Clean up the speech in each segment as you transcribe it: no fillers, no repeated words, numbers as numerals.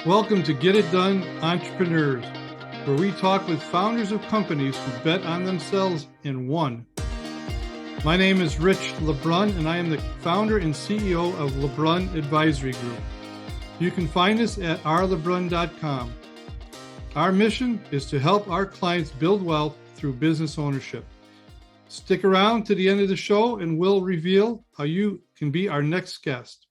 Welcome to Get It Done Entrepreneurs, where we talk with founders of companies who bet on themselves and won. My name is Rich LeBrun, and I am the founder and CEO of LeBrun Advisory Group. You can find us at rlebrun.com. Our mission is to help our clients build wealth through business ownership. Stick around to the end of the show and we'll reveal how you can be our next guest.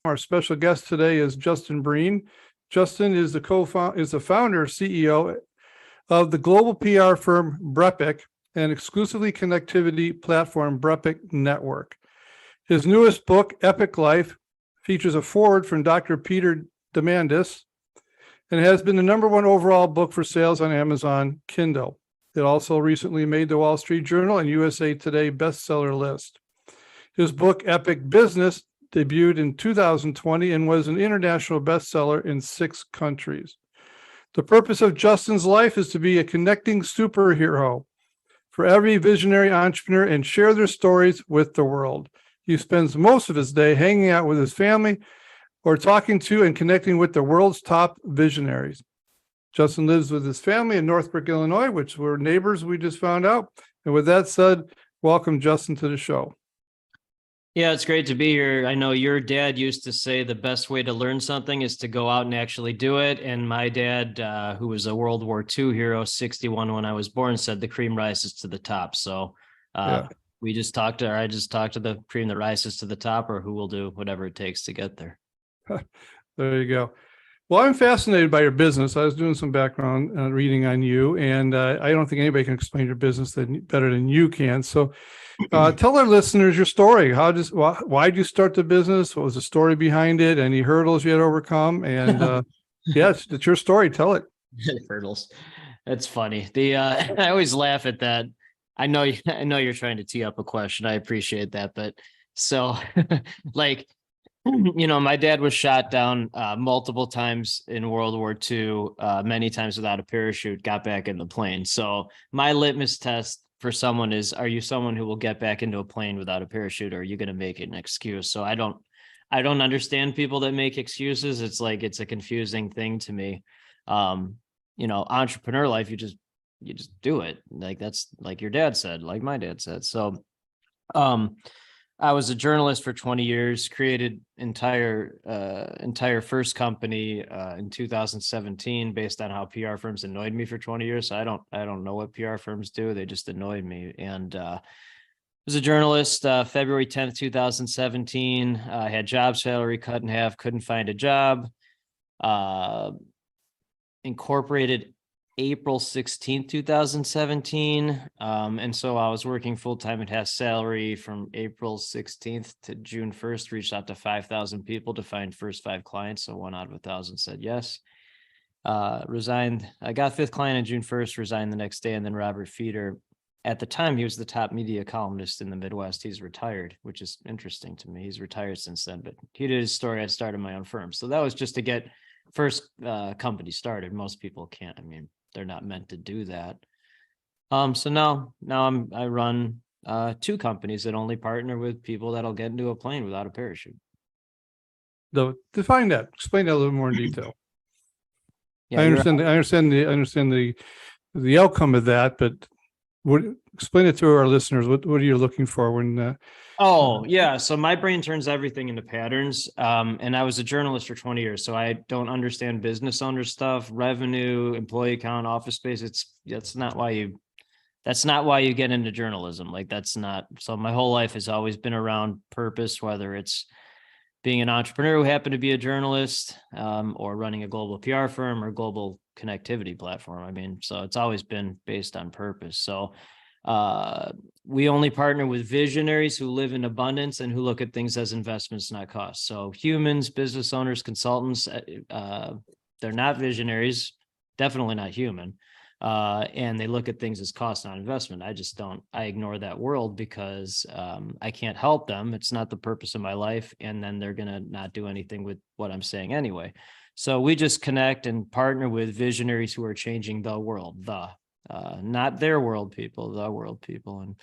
Our special guest today is Justin Breen. Justin is the founder, CEO of the global PR firm BrEpic and exclusively connectivity platform BrEpic Network. His newest book, Epic Life, features a foreword from Dr. Peter Diamandis and has been the number one overall book for sales on Amazon Kindle. It also recently made the Wall Street Journal and USA Today bestseller list. His book, Epic Business, debuted in 2020 and was an international bestseller in 6 countries. The purpose of Justin's life is to be a connecting superhero for every visionary entrepreneur and share their stories with the world. He spends most of his day hanging out with his family or talking to and connecting with the world's top visionaries. Justin lives with his family in Northbrook, Illinois, which we're neighbors, we just found out. And with that said, welcome, Justin, to the show. Yeah, it's great to be here. I know your dad used to say the best way to learn something is to go out and actually do it. And my dad, who was a World War II hero, 61 when I was born, said the cream rises to the top. So we just talked to, or I just talked to the cream that rises to the top, or who will do whatever it takes to get there. There you go. Well, I'm fascinated by your business. I was doing some background reading on you, and I don't think anybody can explain your business better than you can. So tell our listeners your story. Why did you start the business? What was the story behind it? Any hurdles you had to overcome? And yes, it's your story. Tell it. Hurdles. That's funny. I always laugh at that. I know you're trying to tee up a question. I appreciate that. But so my dad was shot down multiple times in World War II, many times without a parachute, got back in the plane. So my litmus test for someone is, are you someone who will get back into a plane without a parachute, or are you going to make it an excuse? So I don't understand people that make excuses. It's like, it's a confusing thing to me. Entrepreneur life, you just do it. Like, that's like your dad said, like my dad said. So, I was a journalist for 20 years, created entire first company in 2017 based on how PR firms annoyed me for 20 years. So I don't know what PR firms do. They just annoyed me. And was a journalist, February 10th, 2017. I had job salary cut in half, couldn't find a job. Incorporated April 16th, 2017. And so I was working full-time at half salary from April 16th to June 1st, reached out to 5,000 people to find first 5 clients. So 1 out of 1,000 said yes. Resigned. I got 5th client on June 1st, resigned the next day. And then Robert Feeder, at the time, he was the top media columnist in the Midwest. He's retired, which is interesting to me. He's retired since then, but he did his story. I started my own firm. So that was just to get first company started. Most people can't. I mean, they're not meant to do that. So now I run 2 companies that only partner with people that'll get into a plane without a parachute. Define that. Explain that a little more in detail. Yeah, I understand the outcome of that, but explain it to our listeners. What are you looking for when? So my brain turns everything into patterns. And I was a journalist for 20 years, so I don't understand business owner stuff, revenue, employee count, office space. That's not why you get into journalism. So my whole life has always been around purpose, whether it's being an entrepreneur who happened to be a journalist, or running a global PR firm or global connectivity platform. I mean, so it's always been based on purpose. So we only partner with visionaries who live in abundance and who look at things as investments, not costs. So humans, business owners, consultants, they're not visionaries, definitely not human. And they look at things as cost, not investment. I ignore that world because I can't help them. It's not the purpose of my life. And then they're going to not do anything with what I'm saying anyway. So we just connect and partner with visionaries who are changing the world, not their world people, the world people. And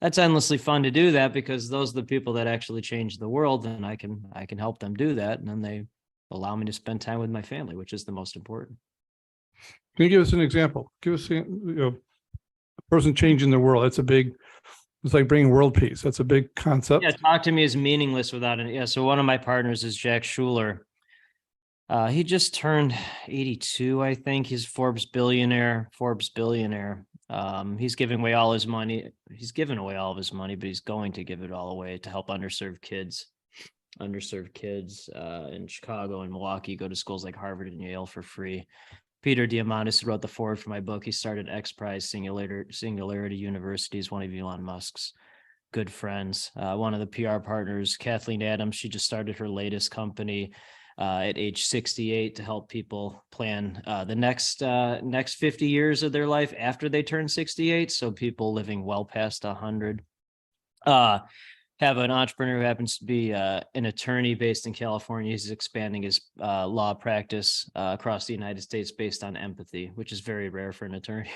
that's endlessly fun to do that because those are the people that actually change the world, and I can help them do that. And then allow me to spend time with my family, which is the most important. Can you give us an example? Give us a person changing the world. It's like bringing world peace. That's a big concept. Yeah, talk to me is meaningless without it. Yeah, so one of my partners is Jack Schuler. He just turned 82, I think. He's Forbes billionaire. He's giving away all his money. He's given away all of his money, but he's going to give it all away to help underserved kids in Chicago and Milwaukee go to schools like Harvard and Yale for free. Peter Diamandis wrote the foreword for my book. He started X Prize Singularity University, is one of Elon Musk's good friends. One of the PR partners, Kathleen Adams, she just started her latest company at age 68 to help people plan the next 50 years of their life after they turn 68. So people living well past 100. Have an entrepreneur who happens to be an attorney based in California. He's expanding his law practice across the United States based on empathy, which is very rare for an attorney.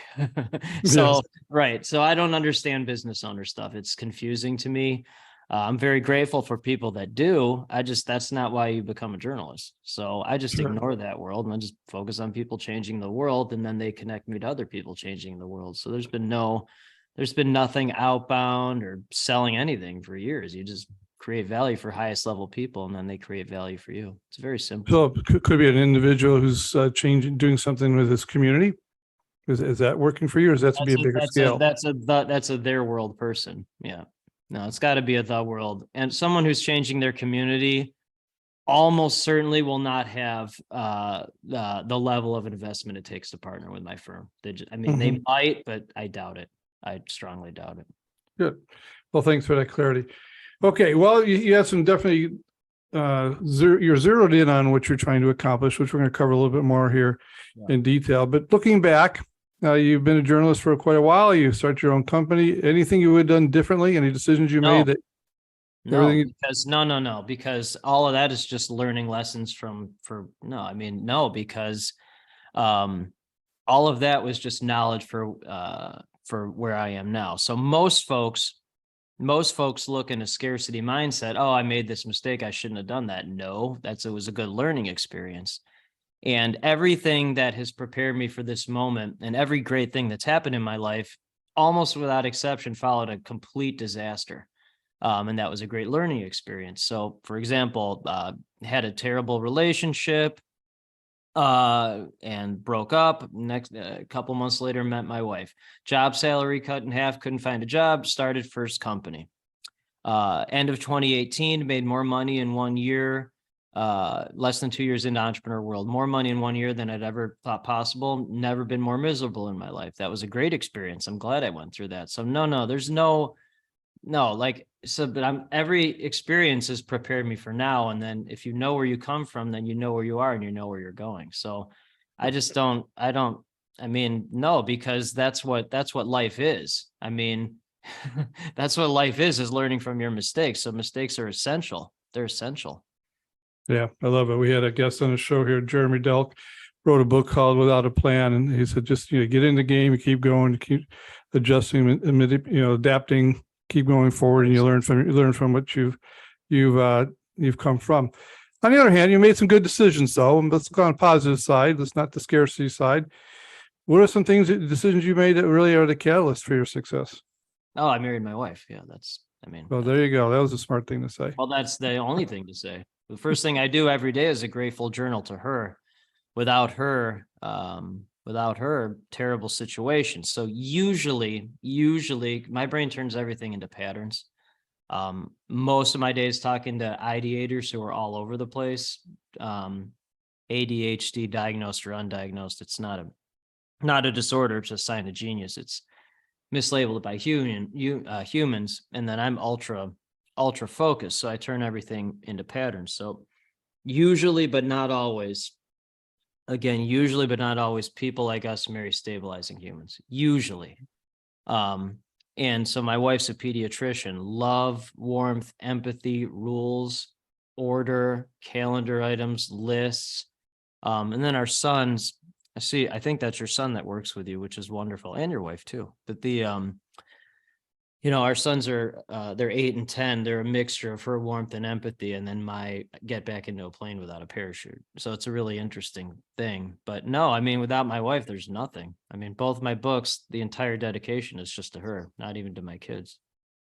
So, yes. Right. So I don't understand business owner stuff. It's confusing to me. I'm very grateful for people that do. That's not why you become a journalist. So I just ignore that world and I just focus on people changing the world. And then they connect me to other people changing the world. So there's been nothing outbound or selling anything for years. You just create value for highest level people, and then they create value for you. It's very simple. So it could be an individual who's doing something with his community. Is that working for you, or does that have to be a bigger scale? That's a their world person. Yeah. No, it's got to be a the world. And someone who's changing their community almost certainly will not have the level of investment it takes to partner with my firm. They might, but I doubt it. I strongly doubt it. Good. Well, thanks for that clarity. Okay. Well, you had some definitely, you're zeroed in on what you're trying to accomplish, which we're going to cover a little bit more here in detail. But looking back, you've been a journalist for quite a while. You started your own company. Anything you would have done differently? Any decisions you made that? No, because all of that is just learning lessons because all of that was just knowledge for where I am now. So most folks look in a scarcity mindset. Oh, I made this mistake. I shouldn't have done that. No, it was a good learning experience. And everything that has prepared me for this moment and every great thing that's happened in my life, almost without exception, followed a complete disaster. And that was a great learning experience. So, for example, had a terrible relationship, and broke up. A couple months later, met my wife. Job salary cut in half, couldn't find a job, started first company. End of 2018, made more money in 1 year, less than 2 years into entrepreneur world, more money in 1 year than I'd ever thought possible. Never been more miserable in my life. That was a great experience. I'm glad I went through that. So but every experience has prepared me for now. And then if you know where you come from, then you know where you are and you know where you're going. So because that's what life is. That's what life is learning from your mistakes. So mistakes are essential. They're essential. Yeah, I love it. We had a guest on the show here, Jeremy Delk, wrote a book called Without a Plan. And he said, just, get in the game, keep going, keep adjusting, adapting, keep going forward, and you learn from what you've come from. On the other hand, you made some good decisions, though. And let's go on the positive side. Let's not the scarcity side. What are some decisions you made that really are the catalyst for your success? Oh, I married my wife. Yeah, well, there you go. That was a smart thing to say. Well, that's the only thing to say. The first thing I do every day is a grateful journal to her. Without her, terrible situation. So usually my brain turns everything into patterns. Most of my days talking to ideators who are all over the place. ADHD, diagnosed or undiagnosed. It's not a disorder. It's a sign of genius. It's mislabeled by humans. And then I'm ultra focused. So I turn everything into patterns. So usually, but not always, people like us marry stabilizing humans, usually. And so my wife's a pediatrician. Love, warmth, empathy, rules, order, calendar items, lists. And then our sons, I think that's your son that works with you, which is wonderful. And your wife too. But Our sons are, they're 8 and 10. They're a mixture of her warmth and empathy, and then my get back into a plane without a parachute. So it's a really interesting thing. But no, I mean, without my wife, there's nothing. I mean, both my books, the entire dedication is just to her, not even to my kids.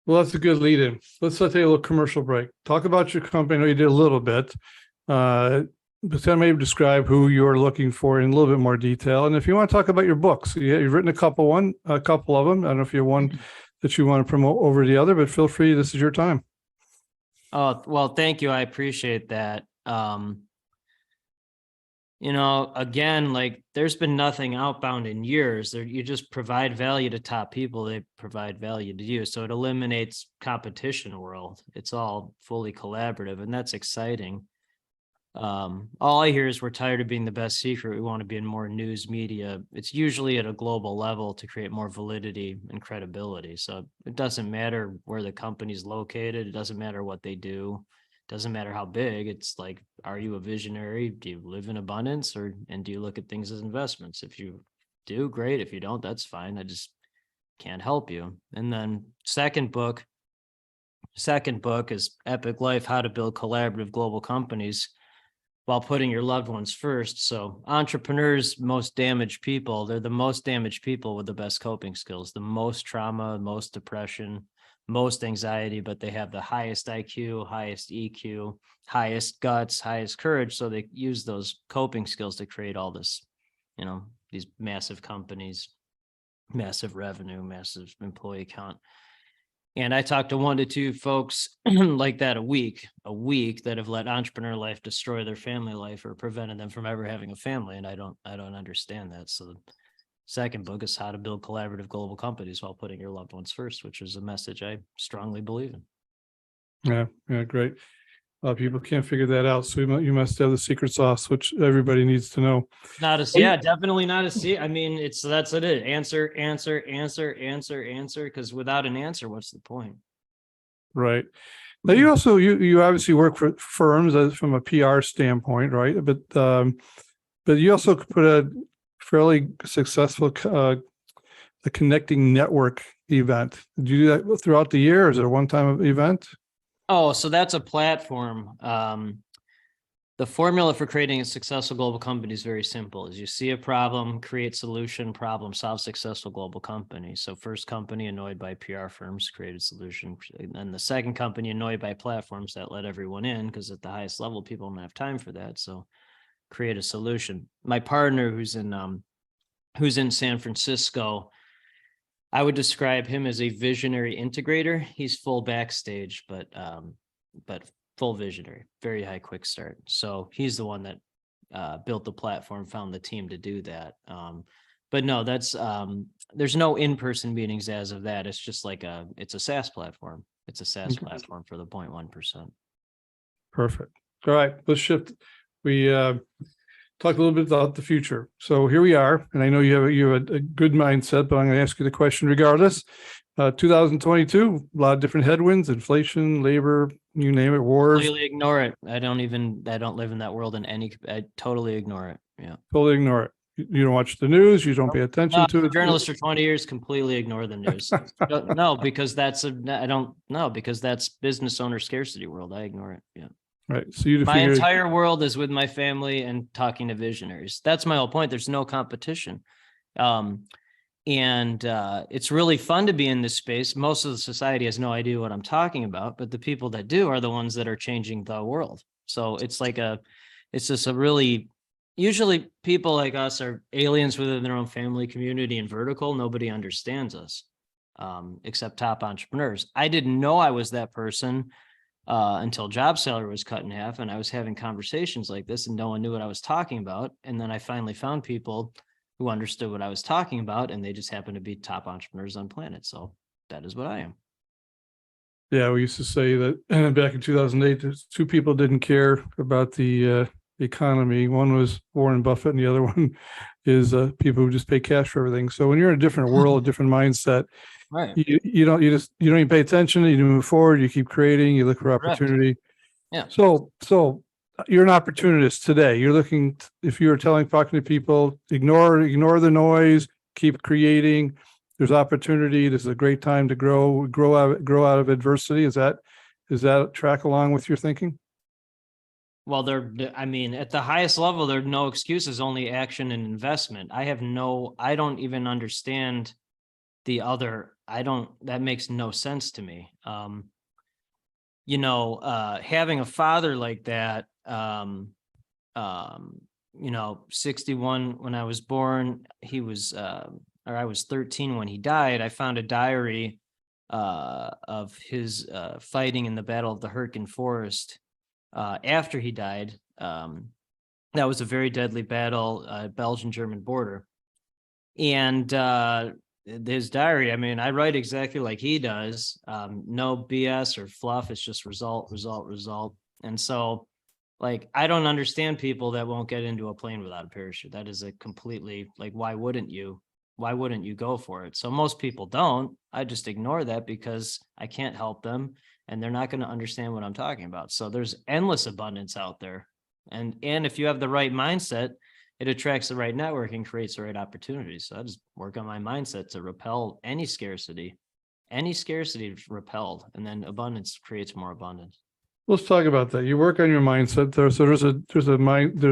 Well, that's a good lead in. Let's take a little commercial break. Talk about your company. I know you did a little bit, but then maybe describe who you're looking for in a little bit more detail. And if you want to talk about your books, you've written a couple of them. I don't know if you have one that you want to promote over the other, but feel free. This is your time. Oh, well, thank you. I appreciate that. Again, like there's been nothing outbound in years. You just provide value to top people. They provide value to you. So it eliminates competition world. It's all fully collaborative, and that's exciting. All I hear is we're tired of being the best secret. We want to be in more news media. It's usually at a global level to create more validity and credibility. So it doesn't matter where the company's located. It doesn't matter what they do. Doesn't matter how big. It's like, are you a visionary? Do you live in abundance, and do you look at things as investments? If you do, great. If you don't, that's fine. I just can't help you. And then second book is BrEpic Life: How to Build Collaborative Global Companies while putting your loved ones first. So entrepreneurs, most damaged people, they're the most damaged people with the best coping skills, the most trauma, most depression, most anxiety, but they have the highest IQ, highest EQ, highest guts, highest courage. So they use those coping skills to create all this, these massive companies, massive revenue, massive employee count. And I talk to 1 to 2 folks like that a week that have let entrepreneur life destroy their family life or prevented them from ever having a family. And I don't understand that. So the second book is How to Build Collaborative Global Companies while putting your loved ones first, which is a message I strongly believe in. Yeah, great. People can't figure that out. So you must have the secret sauce, which everybody needs to know. Definitely not a C. I mean, that's it. Answer. Because without an answer, what's the point? Right. Now you also, you obviously work for firms from a PR standpoint, right? But you also put a fairly successful a connecting network event. Did you do that throughout the year, or is it a one-time event? Oh, so that's a platform. The formula for creating a successful global company is very simple. Is you see a problem, create solution, problem solve, successful global company. So first company annoyed by PR firms, created solution. And the second company annoyed by platforms that let everyone in, because at the highest level, people don't have time for that. So create a solution. My partner who's in San Francisco, I would describe him as a visionary integrator. He's full backstage, but full visionary, very high quick start. So he's the one that built the platform, found the team to do that. But no, that's there's no in-person meetings as of that. It's just like it's a SaaS platform. It's a SaaS platform for the 0.1%. Perfect. All right, let's shift. We talk a little bit about the future. So here we are, and I know you have a good mindset, but I'm going to ask you the question regardless. 2022, a lot of different headwinds, inflation, labor, you name it, wars. Completely ignore it. I don't live in that world I totally ignore it. Yeah. Totally ignore it. You don't watch the news. You don't pay attention to it. Journalist for 20 years, completely ignore the news. No, because that's business owner scarcity world. I ignore it. Yeah. Right. So my entire world is with my family and talking to visionaries. That's my whole point. There's no competition. And it's really fun to be in this space. Most of the society has no idea what I'm talking about, but the people that do are the ones that are changing the world. So it's just a really, usually people like us are aliens within their own family, community, and vertical. Nobody understands us except top entrepreneurs. I didn't know I was that person until job salary was cut in half, and I was having conversations like this and no one knew what I was talking about. And then I finally found people who understood what I was talking about, and they just happen to be top entrepreneurs on planet. So that is what I am. Yeah, we used to say that back in 2008, 2 people didn't care about the economy. One was Warren Buffett, and the other one is people who just pay cash for everything. So when you're in a different world, a different mindset, right? You don't even pay attention. You move forward. You keep creating. You look for opportunity. Correct. Yeah. So you're an opportunist today. You're looking. If you were talking to people, ignore the noise. Keep creating. there's opportunity. This is a great time to grow out of adversity. Does that track along with your thinking? Well, I mean, at the highest level, there are no excuses, only action and investment. I don't even understand that makes no sense to me. Having a father like that, 61 when I was born, I was 13 when he died. I found a diary of his fighting in the Battle of the Hurtgen Forest after he died. That was a very deadly battle, Belgian-German border. And his diary, I mean, I write exactly like he does. No BS or fluff. It's just result, result, result. And so, like, I don't understand people that won't get into a plane without a parachute. That is a completely, like, why wouldn't you? Why wouldn't you go for it? So most people don't. I just ignore that because I can't help them and they're not going to understand what I'm talking about. So there's endless abundance out there. And if you have the right mindset, it attracts the right network and creates the right opportunities. So I just work on my mindset to repel any scarcity. Any scarcity is repelled, and then abundance creates more abundance. Let's talk about that. You work on your mindset there. So there's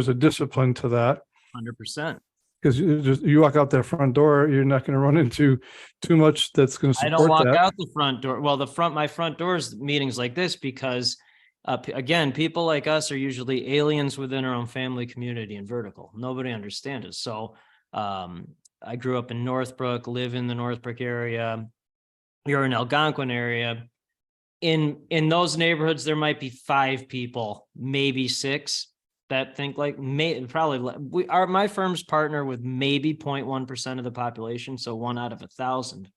a discipline to that. 100%. Because you walk out that front door, you're not going to run into too much that's going to support that. I don't walk out the front door. Well, my front door is meetings like this because, again, people like us are usually aliens within our own family, community, and vertical. Nobody understands us. So I grew up in Northbrook, live in the Northbrook area. You're in Algonquin area. In those neighborhoods, there might be 5 people, maybe 6. That think like my firm's partner with maybe 0.1% of the population. So 1 out of 1,000.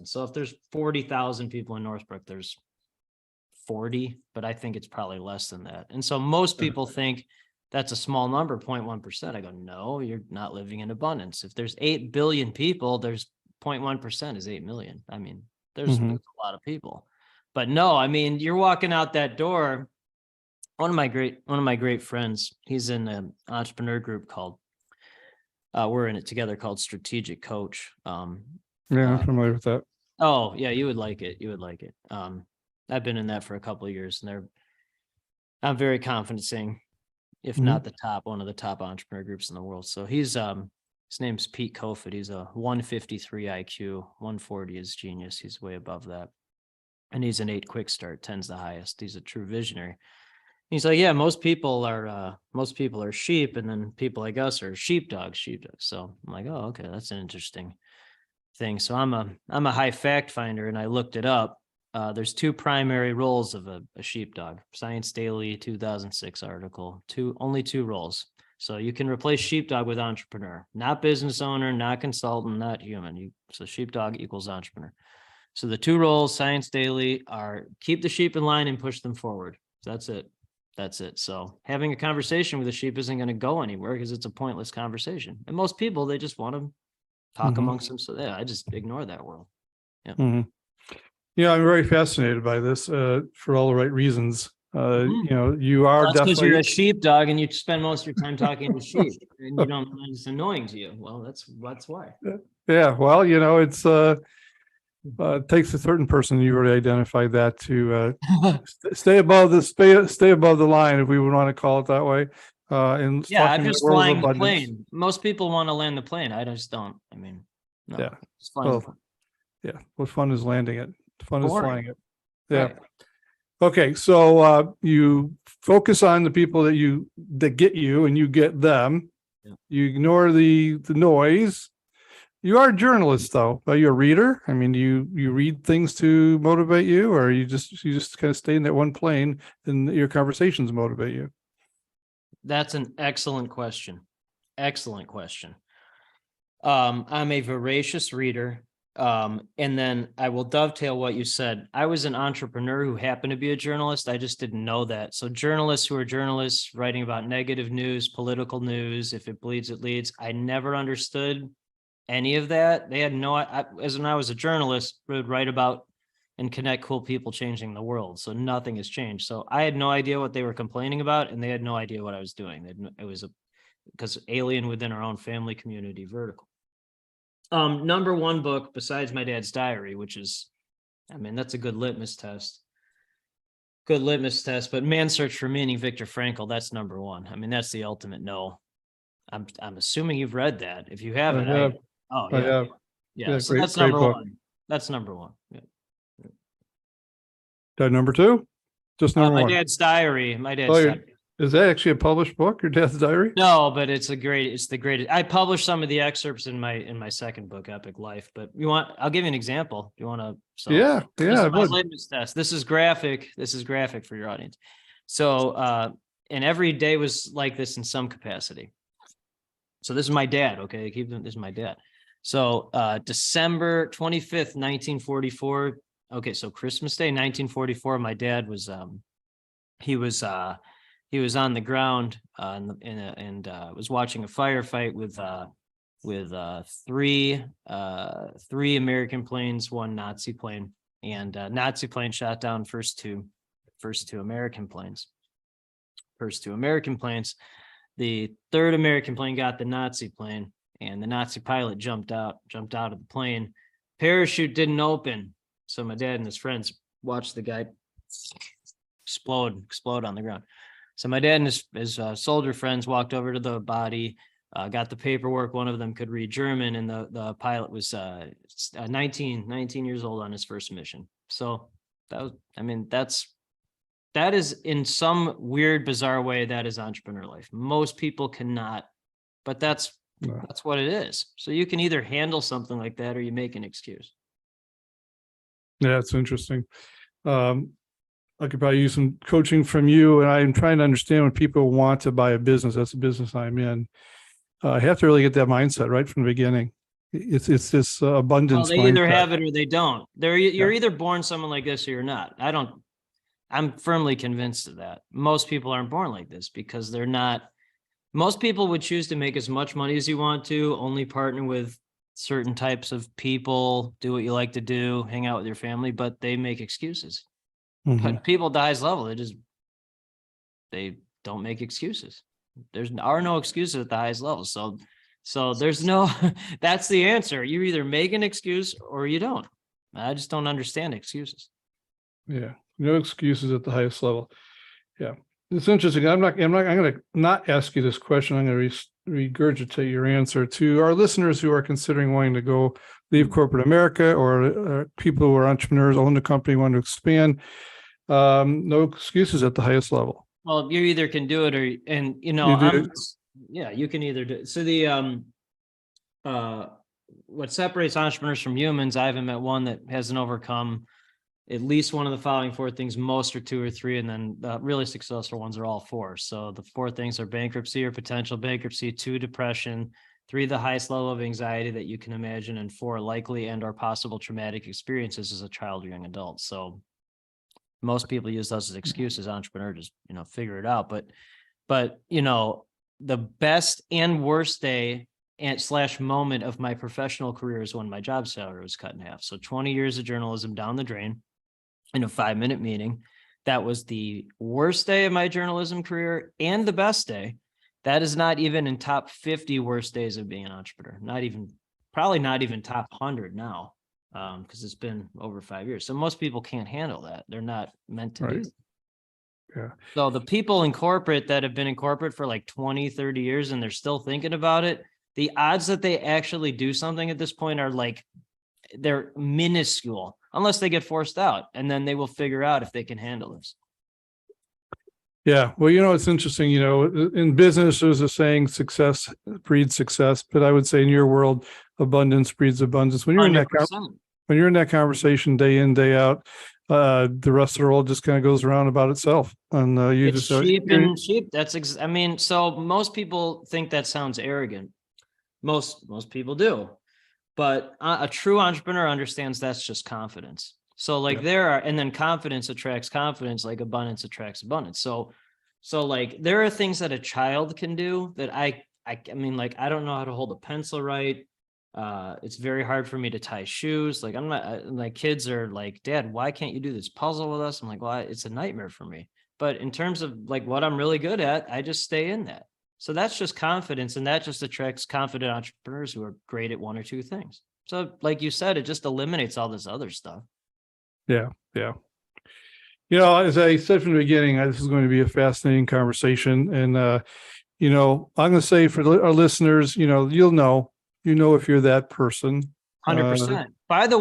So if there's 40,000 people in Northbrook, there's 40, but I think it's probably less than that. And so most people think that's a small number, 0.1%. I go, no, you're not living in abundance. If there's 8 billion people, there's 0.1% is 8 million. I mean, there's a lot of people, but no, I mean, you're walking out that door. One of my great friends, he's in an entrepreneur group called, we're in it together, called Strategic Coach. Yeah, I'm familiar with that. Oh yeah, you would like it. I've been in that for a couple of years, and I'm very confident saying, if not the top, one of the top entrepreneur groups in the world. So his name's Pete Kofod. He's a 153 IQ, 140 is genius. He's way above that. And he's an 8 quick start, 10's the highest. He's a true visionary. He's like, yeah, most people are sheep, and then people like us are sheepdogs. So I'm like, oh, okay, that's an interesting thing. So I'm a high fact finder, and I looked it up. There's 2 primary roles of a sheepdog. Science Daily 2006 article. Only 2 roles. So you can replace sheepdog with entrepreneur, not business owner, not consultant, not human. So sheepdog equals entrepreneur. So the 2 roles, Science Daily, are keep the sheep in line and push them forward. That's it. So having a conversation with a sheep isn't going to go anywhere because it's a pointless conversation. And most people, they just want to talk amongst them. So yeah, I just ignore that world. Yeah. Yeah, I'm very fascinated by this for all the right reasons. You are that's definitely because you're a sheepdog and you spend most of your time talking to sheep and you don't find it's annoying to you. Well, that's why. Yeah, well, it's it takes a certain person, you already identified that, to stay above the line, if we would want to call it that way. I'm just flying the plane. Most people want to land the plane. I just don't. I mean, no. Yeah. It's fun. What fun is landing it? Fun is flying it. Yeah. Right. Okay, so you focus on the people that get you, and you get them. Yeah. You ignore the noise. You are a journalist, though. Are you a reader? I mean, you read things to motivate you, or you just kind of stay in that one plane and your conversations motivate you? That's an excellent question. I'm a voracious reader. And then I will dovetail what you said. I was an entrepreneur who happened to be a journalist. I just didn't know that. So journalists who are journalists writing about negative news, political news, if it bleeds, it leads. I never understood any of that. They had as when I was a journalist, would write about and connect cool people changing the world. So nothing has changed. So I had no idea what they were complaining about, and they had no idea what I was doing. It was because alien within our own family, community, vertical. Number one book besides my dad's diary, which is, I mean, that's a good litmus test. Good litmus test, but Man's Search for Meaning, Viktor Frankl, that's number one. I mean, that's the ultimate no. I'm assuming you've read that. If you haven't, I have. oh I yeah. have. Yeah. So Great, that's great number book. one. That's number one. Yeah. That number two? Just number My one. dad's diary. My dad's Oh, diary. is that actually a published book, your dad's diary? No, but it's the greatest. I published some of the excerpts in my second book, Epic Life. But I'll give you an example. You want to? So Yeah, this I is my would. litmus test. This is graphic for your audience. So, and every day was like this in some capacity. So this is my dad. Okay, this is my dad. So, December 25th, 1944. Okay, so Christmas Day, 1944. My dad was he was on the ground and was watching a firefight with three American planes, one Nazi plane, and Nazi plane shot down first two American planes. The third American plane got the Nazi plane, and the Nazi pilot jumped out of the plane. Parachute didn't open, so my dad and his friends watched the guy explode on the ground. So my dad and his soldier friends walked over to the body, got the paperwork. One of them could read German, and the pilot was 19 years old on his first mission. So that is in some weird, bizarre way, that is entrepreneur life. Most people cannot, but that's what it is. So you can either handle something like that or you make an excuse. Yeah, it's interesting. I could probably use some coaching from you, and I'm trying to understand when people want to buy a business. That's the business I'm in. I have to really get that mindset right from the beginning. It's this abundance. Well, they either have it or they don't. You're either born someone like this or you're not. I'm firmly convinced of that. Most people aren't born like this because they're not. Most people would choose to make as much money as you want to, only partner with certain types of people, do what you like to do, hang out with your family, but they make excuses. Mm-hmm. But people at the highest level, they don't make excuses. There are no excuses at the highest level. So there's no, that's the answer. You either make an excuse or you don't. I just don't understand excuses. Yeah. No excuses at the highest level. Yeah. It's interesting. I'm going to not ask you this question. I'm going to regurgitate your answer to our listeners who are considering wanting to go leave corporate America, or people who are entrepreneurs, own the company, want to expand. No excuses at the highest level. Well, you either can do it you can either do it. So what separates entrepreneurs from humans, I haven't met one that hasn't overcome at least one of the following four things. Most are two or three, and then the really successful ones are all four. So the four things are bankruptcy or potential bankruptcy, 2, depression, 3, the highest level of anxiety that you can imagine, and 4, likely and or possible traumatic experiences as a child or young adult. So most people use those as excuses. Entrepreneurs just, figure it out. But the best and worst day / moment of my professional career is when my job salary was cut in half. So 20 years of journalism down the drain in a 5-minute meeting. That was the worst day of my journalism career and the best day. That is not even in top 50 worst days of being an entrepreneur. Probably not even top 100 now, because it's been over 5 years. So most people can't handle that. They're not meant to do. Yeah. So the people in corporate that have been in corporate for like 20, 30 years and they're still thinking about it, the odds that they actually do something at this point are they're minuscule, unless they get forced out, and then they will figure out if they can handle this. Yeah. Well, it's interesting, in business, there's a saying, success breeds success, but I would say in your world, abundance breeds abundance. When you're 100%. in that conversation day in, day out, the rest of the world just kind of goes around about itself. And it's cheap and cheap. So most people think that sounds arrogant. Most people do, but a true entrepreneur understands that's just confidence. So and then confidence attracts confidence, like abundance attracts abundance. So there are things that a child can do that I don't know how to hold a pencil right. It's very hard for me to tie shoes. My kids are like, Dad, why can't you do this puzzle with us? I'm like, well, it's a nightmare for me. But in terms of what I'm really good at, I just stay in that. So that's just confidence, and that just attracts confident entrepreneurs who are great at one or two things. So like you said, it just eliminates all this other stuff. Yeah. Yeah. As I said from the beginning, this is going to be a fascinating conversation. And, I'm going to say for our listeners, if you're that person. 100%. By the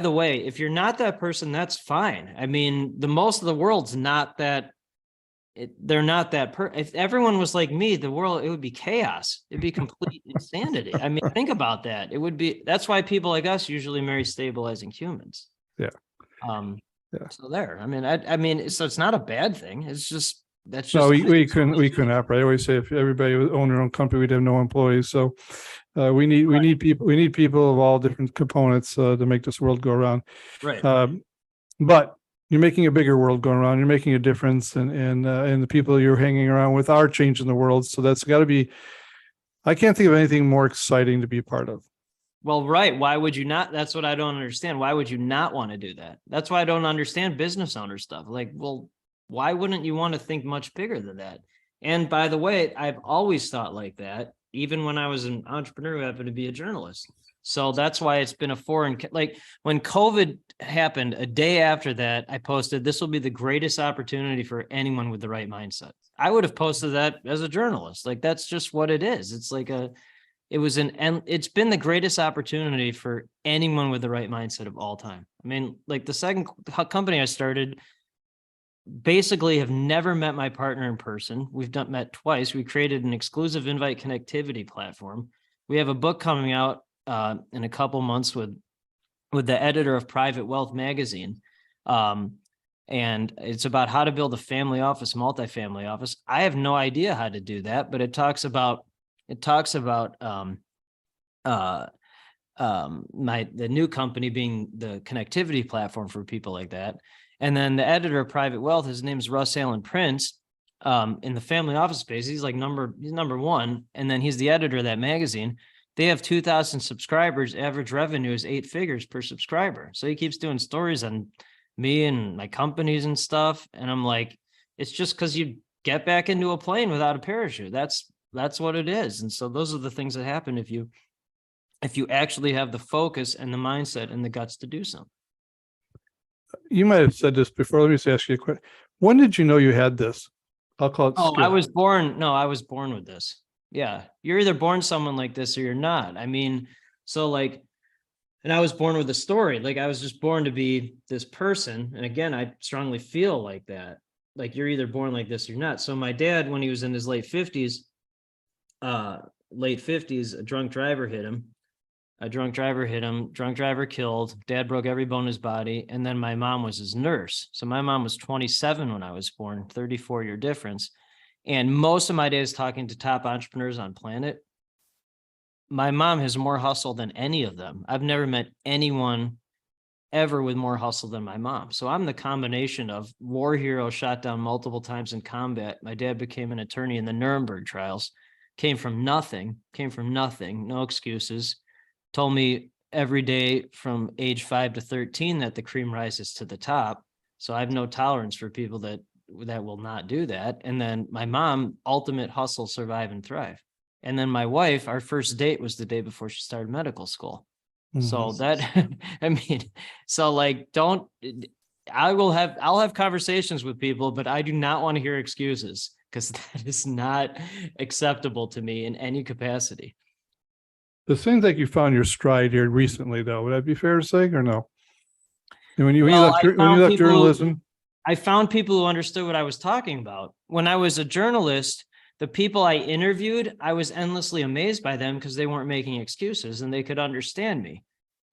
way, if you're not that person, that's fine. I mean, most of the world's not that. They're not that. If everyone was like me, it would be chaos. It'd be complete insanity. I mean, think about that. It would be. That's why people like us usually marry stabilizing humans. Yeah. Yeah. So there. I mean, so it's not a bad thing. It's just that's just no. We couldn't operate. I always say if everybody owned their own company, we'd have no employees. So we need people. We need people of all different components to make this world go around. Right. But you're making a bigger world going around. You're making a difference, and the people you're hanging around with are changing the world. So that's got to be. I can't think of anything more exciting to be a part of. Well, right. Why would you not? That's what I don't understand. Why would you not want to do that? That's why I don't understand business owner stuff. Like, well, why wouldn't you want to think much bigger than that? And by the way, I've always thought like that, even when I was an entrepreneur who happened to be a journalist. So that's why it's been a foreign, like when COVID happened, a day after that, I posted, this will be the greatest opportunity for anyone with the right mindset. I would have posted that as a journalist. Like, that's just what it is. It's like it's been the greatest opportunity for anyone with the right mindset of all time. I mean, like the second company I started, basically have never met my partner in person. We've met twice. We created an exclusive invite connectivity platform. We have a book coming out in a couple months with the editor of Private Wealth magazine. And it's about how to build a family office, multifamily office. I have no idea how to do that, but it talks about the new company being the connectivity platform for people like that. And then the editor of Private Wealth, his name is Russ Allen Prince. In the family office space, he's number one. And then he's the editor of that magazine. They have 2,000 subscribers. Average revenue is 8 figures per subscriber. So he keeps doing stories on me and my companies and stuff. And I'm like, it's just because you get back into a plane without a parachute. That's what it is. And so those are the things that happen if you actually have the focus and the mindset and the guts to do something. You might have said this before. Let me just ask you a question. When did you know you had this? I'll call it. I was born with this. Yeah. You're either born someone like this or you're not. I mean, so and I was born with a story. Like, I was just born to be this person. And again, I strongly feel like that. Like, you're either born like this or you're not. So my dad, when he was in his late 50s, a drunk driver hit him. Drunk driver killed. Dad broke every bone in his body. And then my mom was his nurse. So my mom was 27 when I was born, 34-year difference. And most of my days talking to top entrepreneurs on planet, my mom has more hustle than any of them. I've never met anyone ever with more hustle than my mom. So I'm the combination of war hero, shot down multiple times in combat. My dad became an attorney in the Nuremberg trials, came from nothing, no excuses. Told me every day from age 5 to 13 that the cream rises to the top. So I have no tolerance for people that will not do that. And then my mom, ultimate hustle, survive and thrive. And then my wife, our first date was the day before she started medical school. Mm-hmm. So I'll have conversations with people, but I do not want to hear excuses, because that is not acceptable to me in any capacity. It seems like you found your stride here recently, though. Would that be fair to say, or no? And when you left journalism, I found people who understood what I was talking about. When I was a journalist, the people I interviewed, I was endlessly amazed by them because they weren't making excuses and they could understand me.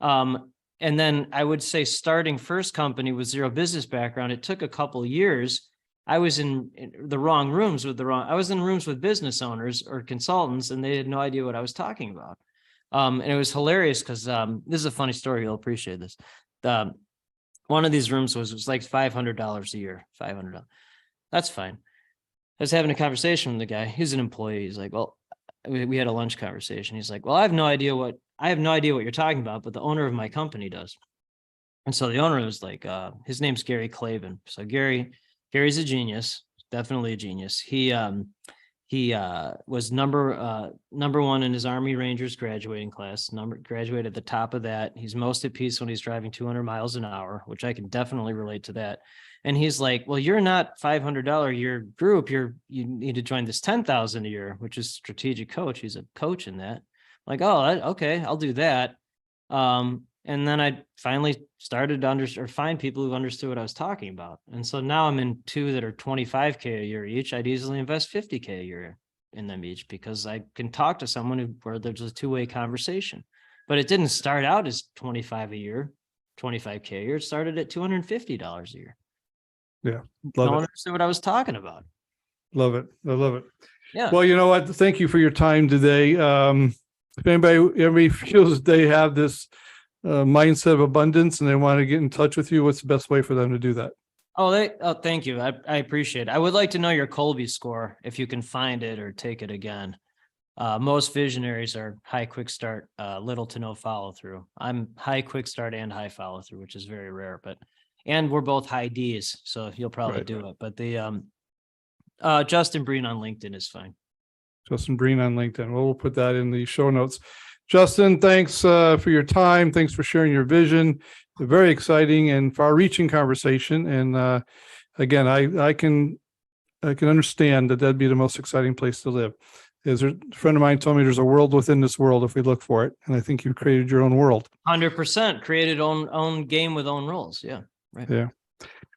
And then I would say, starting first company with zero business background, it took a couple of years. I was in the wrong rooms I was in rooms with business owners or consultants, and they had no idea what I was talking about. And it was hilarious because this is a funny story. You'll appreciate this. One of these rooms was like $500 a year, $500. That's fine. I was having a conversation with the guy. He's an employee. He's like, well, we had a lunch conversation. He's like, well, I have no idea what you're talking about, but the owner of my company does. And so the owner was like, his name's Gary Clavin. So Gary's a genius, definitely a genius. He was number one in his Army Rangers graduating class, graduated at the top of that. He's most at peace when he's driving 200 miles an hour, which I can definitely relate to that. And he's like, well, you're not $500 a year group. You need to join this 10,000 a year, which is strategic coach. He's a coach in that. Like, oh, okay, I'll do that. And then I finally started to find people who understood what I was talking about. And so now I'm in two that are 25K a year each. I'd easily invest 50K a year in them each because I can talk to someone where there's a two-way conversation. But it didn't start out as 25 a year, 25K a year. It started at $250 a year. Yeah. No one understood what I was talking about. Love it. I love it. Yeah. Well, you know what? Thank you for your time today. If anybody feels they have this mindset of abundance and they want to get in touch with you, what's the best way for them to do that? Thank you. I appreciate it. I would like to know your Colby score if you can find it or take it again. Most visionaries are high quick start, little to no follow through. I'm high quick start and high follow through, which is very rare, and we're both high D's, so you'll probably do it. But the Justin Breen on LinkedIn is fine. Justin Breen on LinkedIn. Well, we'll put that in the show notes. Justin, thanks for your time. Thanks for sharing your vision. A very exciting and far-reaching conversation. And again, I can understand that that'd be the most exciting place to live. As a friend of mine told me, there's a world within this world if we look for it. And I think you've created your own world. 100% created own game with own rules. Yeah. Right. Yeah.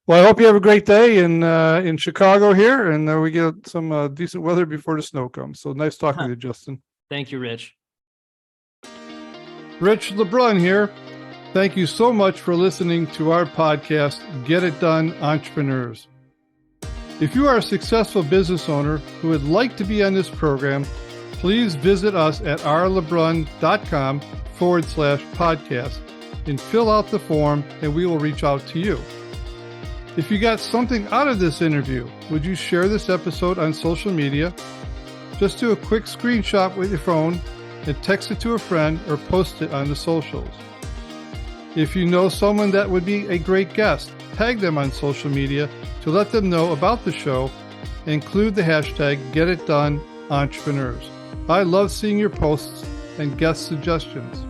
Well, I hope you have a great day in Chicago here, and we get some decent weather before the snow comes. So nice talking to you, Justin. Thank you, Rich. Rich LeBrun here. Thank you so much for listening to our podcast, Get It Done, Entrepreneurs. If you are a successful business owner who would like to be on this program, please visit us at rlebrun.com/podcast and fill out the form, and we will reach out to you. If you got something out of this interview, would you share this episode on social media? Just do a quick screenshot with your phone and text it to a friend or post it on the socials. If you know someone that would be a great guest, tag them on social media to let them know about the show. Include the hashtag GetItDoneEntrepreneurs. I love seeing your posts and guest suggestions.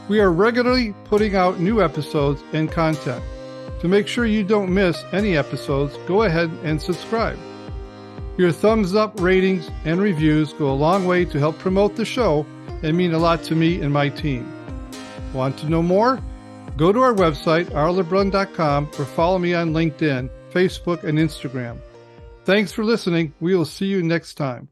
We are regularly putting out new episodes and content. To make sure you don't miss any episodes, go ahead and subscribe. Your thumbs up, ratings, and reviews go a long way to help promote the show and mean a lot to me and my team. Want to know more? Go to our website, rlebrun.com, or follow me on LinkedIn, Facebook, and Instagram. Thanks for listening. We will see you next time.